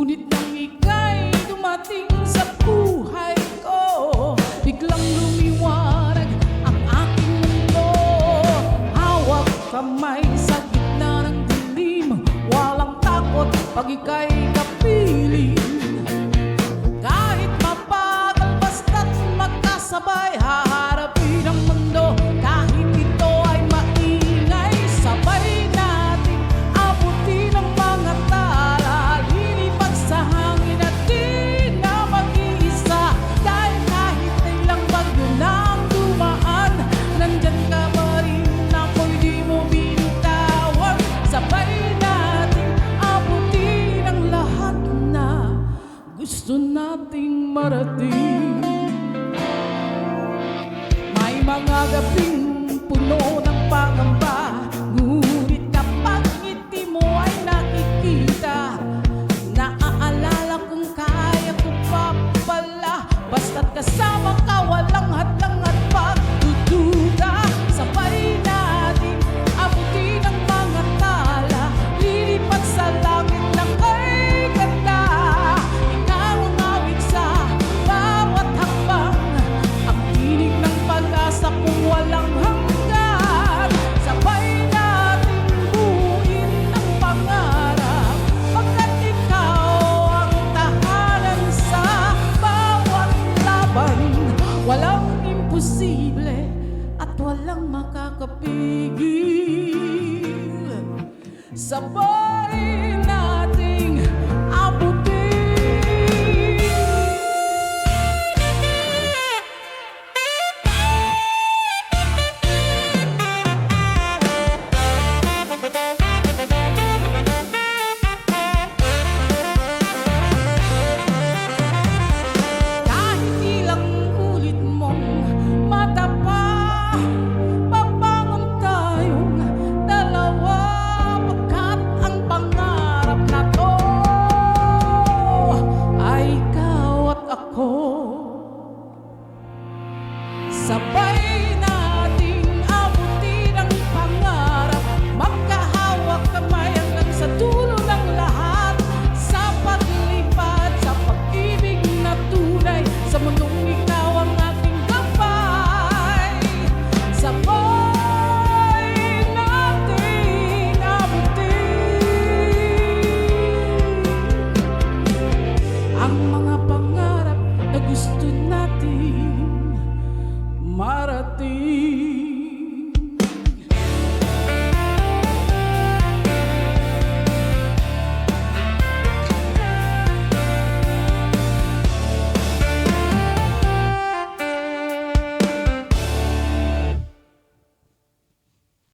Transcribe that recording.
Ngunit nang ika'y dumating sa buhay ko, biglang lumiwanag ang aking mundo. Hawak kamay sa gitna ng dilim, walang takot pag ika'y kapiling. Kahit mabagal basta't magkasabay, haharapin ang mundo kahit ito ay maingay. Sabay natin abutin ang mga tala, lilipat sa hangin at di na mag-iisa. Dahil kahit ilang bagyo na ang dumaan, nandyan ka pa rin, ako'y di mo binitawan. Sabay natin abutin ang lahat na gusto nating marating. May mga gabing puno ng pangamba, ngunit kapag ngiti mo ay nakikita, naaalala kung kaya ko pa pala. Basta't kasama ka, walang hadlang at pagdududa. Sabay natin abutin ang mga tala, lilipat sa langit ng kay ganda. Ikaw ang awit sa bawat hakbang, ang tinig ng pag-asa kung walang hanggan. Sabay natin buuin ang pangarap, pagkat ikaw ang tahanan sa bawat laban. Walang imposible at walang makakapigil. Sabay